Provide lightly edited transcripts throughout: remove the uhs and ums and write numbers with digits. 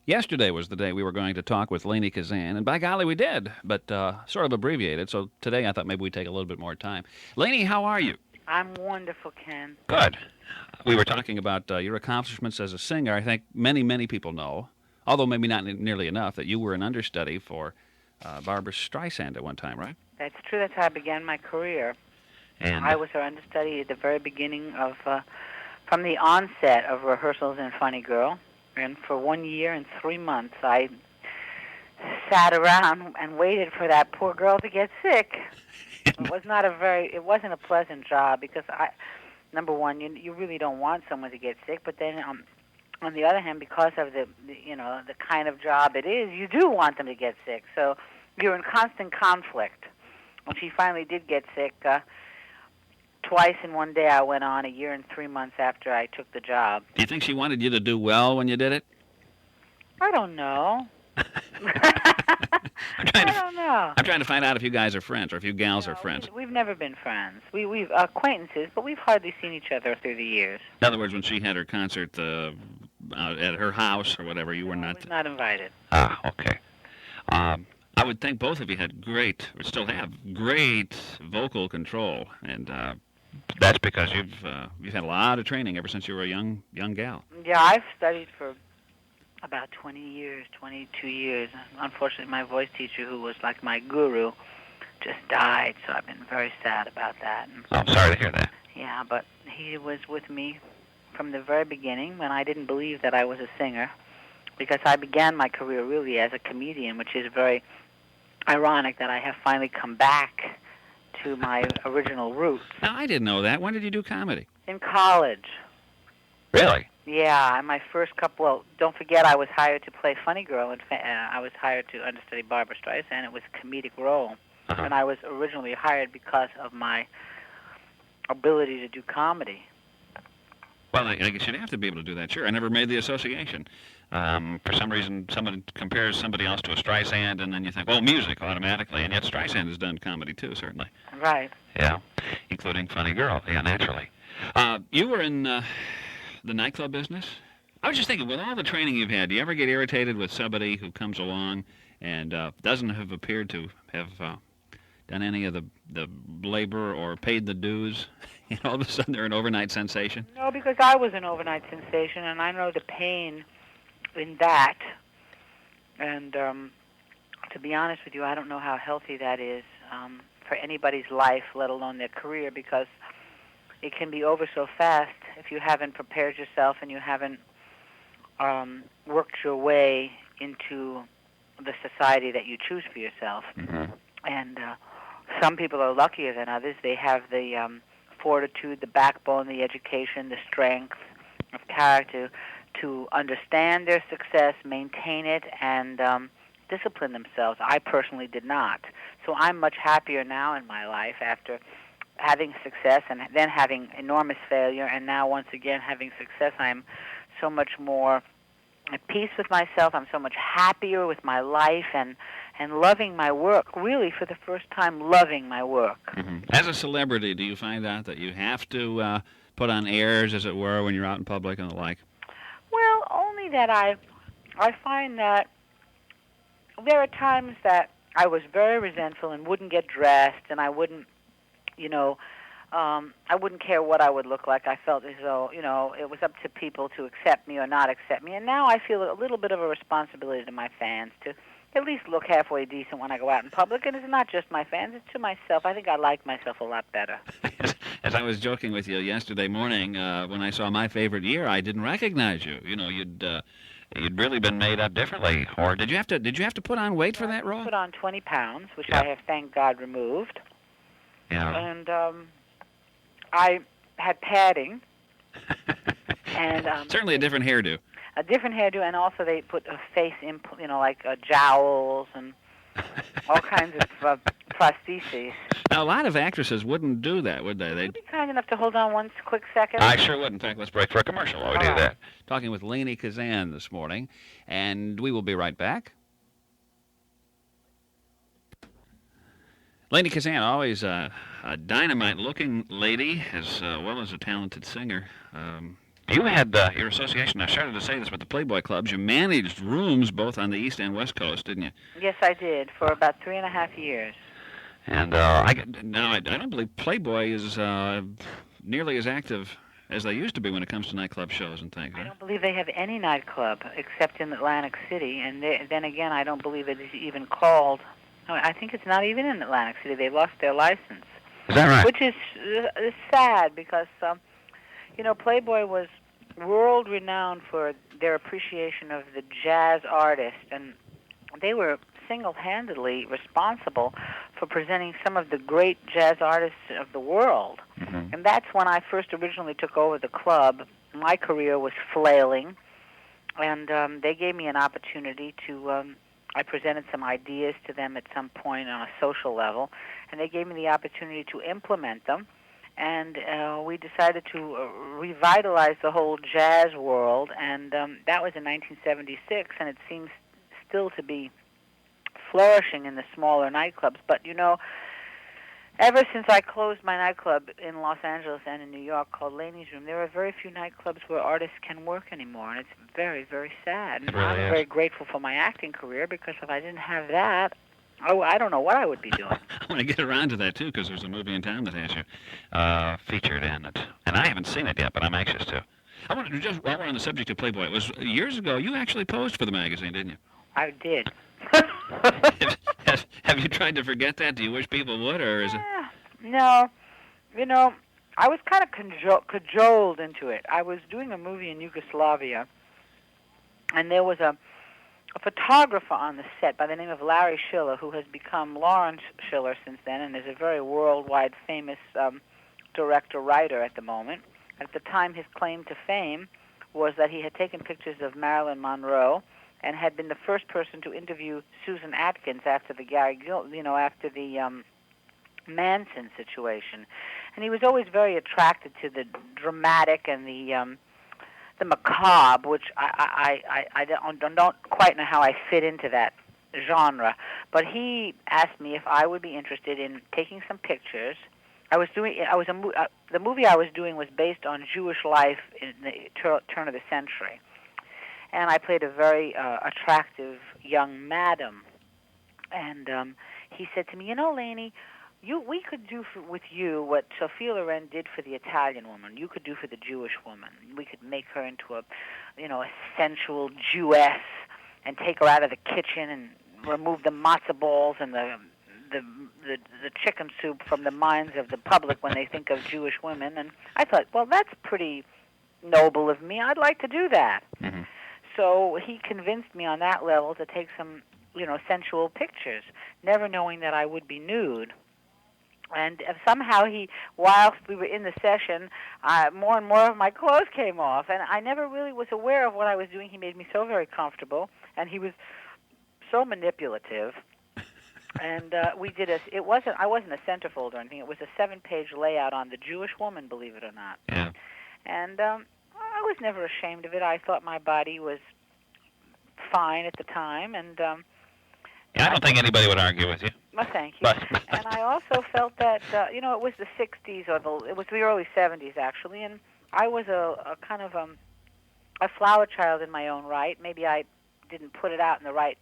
Yesterday was the day we were going to talk with Lainie Kazan, and by golly, we did, but sort of abbreviated. So today I thought maybe we'd take a little bit more time. Lainie, how are you? I'm wonderful, Ken. Good. We were talking about your accomplishments as a singer. I think many people know, although maybe not nearly enough, that you were an understudy for Barbra Streisand at one time, right? That's true. That's how I began my career. And I was her understudy at the very beginning of, from the onset of rehearsals in Funny Girl. And for 1 year and 3 months, I sat around and waited for that poor girl to get sick. It wasn't a pleasant job because number one, you really don't want someone to get sick, but then on the other hand, because of the kind of job it is, you do want them to get sick. So you're in constant conflict. When she finally did get sick, twice in one day I went on 1 year and 3 months after I took the job. do you think she wanted you to do well when you did it? I don't know. I don't know. I'm trying to find out if you guys are friends or if you gals are friends. We've never been friends. We've acquaintances, but we've hardly seen each other through the years. In other words, when she had her concert at her house or whatever, you were not... I was not invited. Ah, okay. I would think both of you had still have great vocal control, and that's because you've had a lot of training ever since you were a young gal. Yeah, I've studied for about 20 years, 22 years. Unfortunately, my voice teacher, who was like my guru, just died, so I've been very sad about that. I'm sorry to hear that. Yeah, but he was with me from the very beginning when I didn't believe that I was a singer, because I began my career really as a comedian, which is very ironic that I have finally come back to my original roots. Now, I didn't know that. When did you do comedy? In college. Really? Yeah, and my first couple, well, don't forget I was hired to play Funny Girl, and I was hired to understudy Barbra Streisand. It was a comedic role, and I was originally hired because of my ability to do comedy. Well, I guess you'd have to be able to do that, sure. I never made the association. For some reason, someone compares somebody else to a Streisand, and then you think, well, music automatically, and yet Streisand has done comedy too, certainly. Right. Yeah, including Funny Girl, yeah, naturally. You were in the nightclub business? I was just thinking, with all the training you've had, do you ever get irritated with somebody who comes along and doesn't have appeared to have done any of the labor or paid the dues? And all of a sudden they're an overnight sensation? No, because I was an overnight sensation, and I know the pain in that. And to be honest with you, I don't know how healthy that is for anybody's life, let alone their career, because it can be over so fast if you haven't prepared yourself and you haven't worked your way into the society that you choose for yourself. Mm-hmm. And some people are luckier than others. They have the fortitude, the backbone, the education, the strength of character to understand their success, maintain it, and discipline themselves. I personally did not. So I'm much happier now in my life after having success and then having enormous failure, and now once again having success. I'm so much more at peace with myself. I'm so much happier with my life and loving my work, really for the first time loving my work. Mm-hmm. As a celebrity, do you find out that you have to put on airs, as it were, when you're out in public and the like? Well, only that I find that there are times that I was very resentful and wouldn't get dressed, and I wouldn't, I wouldn't care what I would look like. I felt as though, it was up to people to accept me or not accept me. And now I feel a little bit of a responsibility to my fans to at least look halfway decent when I go out in public. And it's not just my fans, it's to myself. I think I like myself a lot better. As I was joking with you yesterday morning, when I saw My Favorite Year, I didn't recognize you. You'd really been made up differently. Or did you have to put on weight for that role? I put on 20 pounds, which I have, thank God, removed. Yeah. And I had padding. And certainly a different hairdo. A different hairdo, and also they put a face like jowls and all kinds of prostheses. Now, a lot of actresses wouldn't do that, would they? Would you be kind enough to hold on one quick second? I sure would. In fact, let's break for a commercial while we do right. that. Talking with Lainie Kazan this morning, and we will be right back. Lainie Kazan, always a dynamite-looking lady, as well as a talented singer. You had your association, I started to say this with the Playboy clubs, you managed rooms both on the East and West Coast, didn't you? Yes, I did, for about 3.5 years. And I don't believe Playboy is nearly as active as they used to be when it comes to nightclub shows and things. I don't believe they have any nightclub except in Atlantic City, and then again, I don't believe it is even called. I think it's not even in Atlantic City. They lost their license. Is that right? Which is sad because, Playboy was world-renowned for their appreciation of the jazz artist, and they were single-handedly responsible for presenting some of the great jazz artists of the world. Mm-hmm. And that's when I first originally took over the club. My career was flailing, and they gave me an opportunity to, I presented some ideas to them at some point on a social level, and they gave me the opportunity to implement them. And we decided to revitalize the whole jazz world, and that was in 1976, and it seems still to be flourishing in the smaller nightclubs. But, ever since I closed my nightclub in Los Angeles and in New York called Lainie's Room, there are very few nightclubs where artists can work anymore, and it's very, very sad. And really I'm very grateful for my acting career, because if I didn't have that, I don't know what I would be doing. I want to get around to that, too, because there's a movie in town that has you featured in it. And I haven't seen it yet, but I'm anxious to. I want to just, while we're on the subject of Playboy, it was years ago, you actually posed for the magazine, didn't you? I did. Have you tried to forget that? Do you wish people would, or is it? No. I was kind of cajoled into it. I was doing a movie in Yugoslavia, and there was a photographer on the set by the name of Larry Schiller, who has become Lawrence Schiller since then and is a very worldwide famous director-writer at the moment. At the time, his claim to fame was that he had taken pictures of Marilyn Monroe and had been the first person to interview Susan Atkins after the Manson situation. And he was always very attracted to the dramatic and the macabre, which I don't quite know how I fit into that genre. But he asked me if I would be interested in taking some pictures. The movie I was doing was based on Jewish life in the turn of the century, and I played a very attractive young madam. And he said to me, Lainie, we could do with you what Sophia Loren did for the Italian woman. You could do for the Jewish woman. We could make her into a sensual Jewess and take her out of the kitchen and remove the matzo balls and the chicken soup from the minds of the public when they think of Jewish women. And I thought, well, that's pretty noble of me. I'd like to do that. Mm-hmm. So he convinced me on that level to take some, sensual pictures, never knowing that I would be nude. And somehow whilst we were in the session, more and more of my clothes came off, and I never really was aware of what I was doing. He made me so very comfortable, and he was so manipulative. And I wasn't a centerfold or anything. It was a 7-page layout on the Jewish woman, believe it or not. Yeah. And I was never ashamed of it. I thought my body was fine at the time, and I don't think anybody would argue with you. Well, thank you. And I also felt that it was the 60s it was the early 70s actually, and I was a kind of a flower child in my own right. Maybe I didn't put it out in the right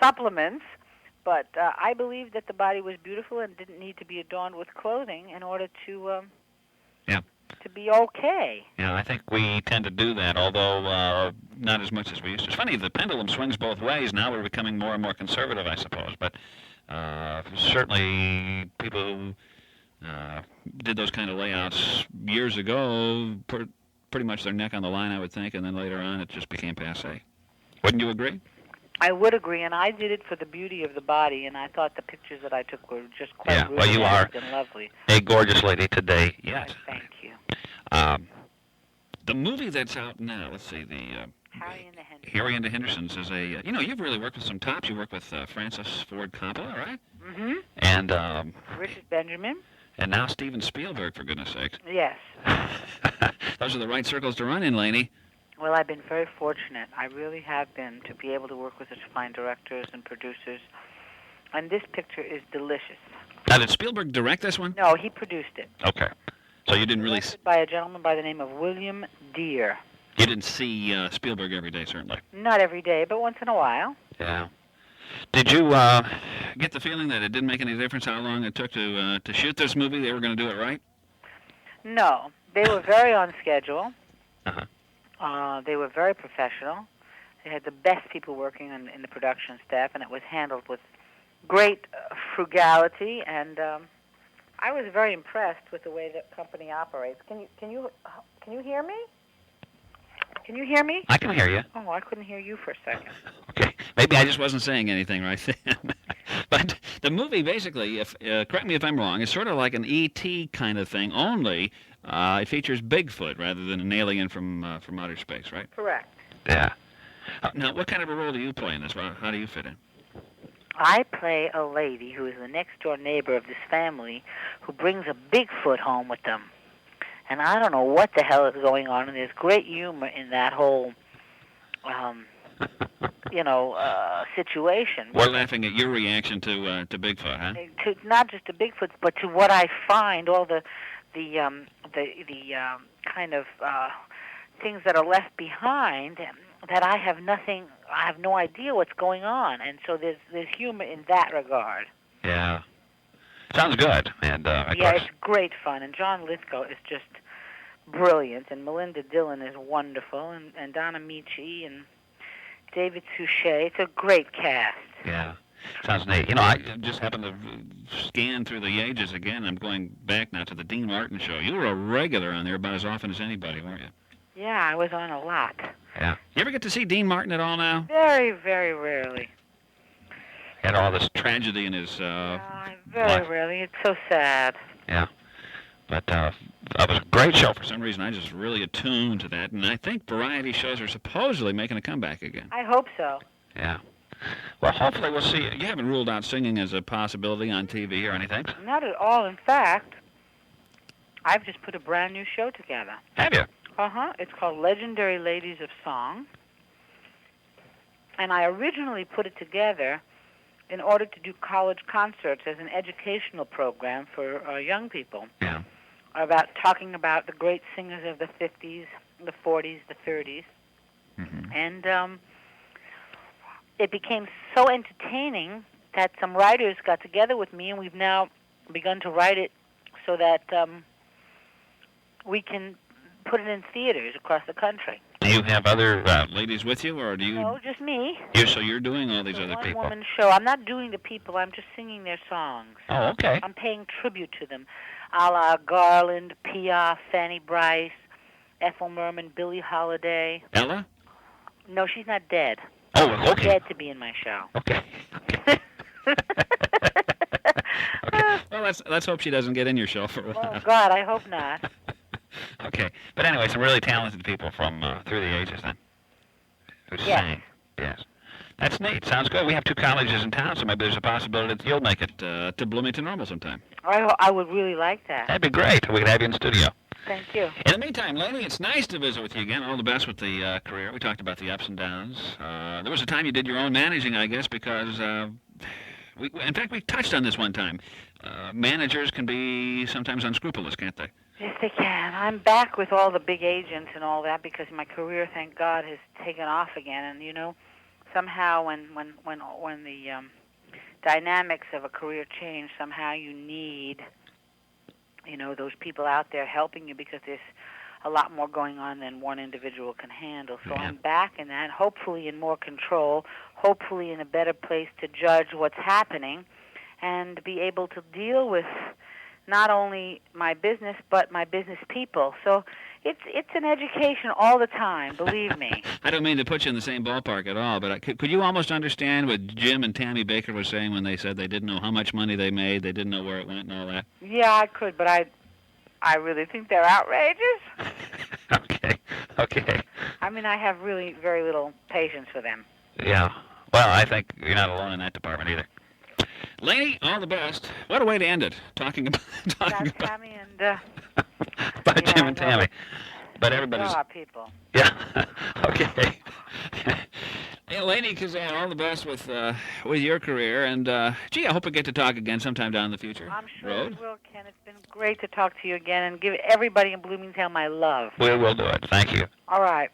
supplements, but I believed that the body was beautiful and didn't need to be adorned with clothing in order to to be okay. Yeah, I think we tend to do that, although not as much as we used to. It's funny, the pendulum swings both ways. Now we're becoming more and more conservative, I suppose. But certainly people who did those kind of layouts years ago, pretty much their neck on the line, I would think, and then later on it just became passé. Wouldn't you agree? I would agree, and I did it for the beauty of the body, and I thought the pictures that I took were just quite well, you are and lovely. A gorgeous lady today, yes. Right, thank you. The movie that's out now, let's see, Harry and the Hendersons is a, you've really worked with some tops. You worked with Francis Ford Coppola, right? Mm-hmm. And Richard Benjamin. And now Steven Spielberg, for goodness sakes. Yes. Those are the right circles to run in, Lainie. Well, I've been very fortunate. I really have been, to be able to work with such fine directors and producers. And this picture is delicious. Now, did Spielberg direct this one? No, he produced it. Okay. So you didn't really... Directed by a gentleman by the name of William Deere. You didn't see Spielberg every day, certainly. Not every day, but once in a while. Yeah. Did you get the feeling that it didn't make any difference how long it took to shoot this movie? They were going to do it right? No. They were very on schedule. Uh-huh. They were very professional. They had the best people working in the production staff, and it was handled with great frugality, and I was very impressed with the way the company operates. Can you hear me? Can you hear me? I can hear you. Oh, I couldn't hear you for a second. Okay, maybe I just wasn't saying anything right then. But the movie, basically, correct me if I'm wrong, is sort of like an E.T. kind of thing, only it features Bigfoot rather than an alien from outer space, right? Correct. Yeah. Now, what kind of a role do you play in this? How do you fit in? I play a lady who is the next-door neighbor of this family who brings a Bigfoot home with them. And I don't know what the hell is going on, and there's great humor in that whole, situation. We're laughing at your reaction to Bigfoot, huh? To not just to Bigfoot, but to what I find, all the kind of things that are left behind that I have no idea what's going on, and so there's humor in that regard. Yeah. Sounds good, and of yeah, course. It's great fun, and John Lithgow is just brilliant, and Melinda Dillon is wonderful, and Donna Michi and David Suchet. It's a great cast. Yeah. Sounds neat. You know, I just happened to scan through the ages again. I'm going back now to the Dean Martin show. You were a regular on there about as often as anybody, weren't you? Yeah, I was on a lot. Yeah. You ever get to see Dean Martin at all now? Very, very rarely. Had all this tragedy in his very life. rarely. It's so sad. Yeah. But that was a great show. For some reason, I just really attuned to that. And I think variety shows are supposedly making a comeback again. I hope so. Yeah. Well, hopefully we'll see. You haven't ruled out singing as a possibility on TV or anything? Not at all. In fact, I've just put a brand new show together. Have you? Uh-huh. It's called Legendary Ladies of Song. And I originally put it together in order to do college concerts as an educational program for young people. Yeah. Talking about the great singers of the 50s, the 40s, the 30s. Mm-hmm. And it became so entertaining that some writers got together with me, and we've now begun to write it so that we can put it in theaters across the country. Do you have other ladies with you, or do you... No, just me. So you're doing all these other people? One-woman show. I'm not doing the people. I'm just singing their songs. Oh, okay. I'm paying tribute to them, a la Garland, Piaf, Fanny Bryce, Ethel Merman, Billie Holiday. Ella? No, she's not dead. Oh, okay. She's dead to be in my show. Okay. Okay. Well, let's hope she doesn't get in your show for a while. Oh, God, I hope not. Okay. But anyway, some really talented people from through the ages then. Who sang. Yes. That's neat. Sounds good. We have two colleges in town, so maybe there's a possibility that you'll make it to Bloomington Normal sometime. I would really like that. That'd be great. We could have you in the studio. Thank you. In the meantime, Lainie, it's nice to visit with you again. All the best with the career. We talked about the ups and downs. There was a time you did your own managing, I guess, because in fact, we touched on this one time. Managers can be sometimes unscrupulous, can't they? Yes, they can. I'm back with all the big agents and all that because my career, thank God, has taken off again. And you know, somehow when the dynamics of a career change, somehow you need, you know, those people out there helping you because there's a lot more going on than one individual can handle. So I'm back in that, hopefully in more control, hopefully in a better place to judge what's happening and be able to deal with not only my business but my business people. So it's an education all the time, believe me. I don't mean to put you in the same ballpark at all, but could you almost understand what Jim and Tammy Baker were saying when they said they didn't know how much money they made, they didn't know where it went and all that? Yeah, I could, but I really think they're outrageous. Okay. I mean, I have really very little patience for them. Yeah. Well, I think you're not alone in that department either. Lainie, all the best. What a way to end it, talking about Tammy and about Jim and Tammy. But everybody's people. Yeah. Okay. Hey, Lainie, Kazan, all the best with your career, and gee, I hope we get to talk again sometime down in the future. I'm sure we will, Ken. It's been great to talk to you again, and give everybody in Bloomington my love. We will do it. Thank you. All right.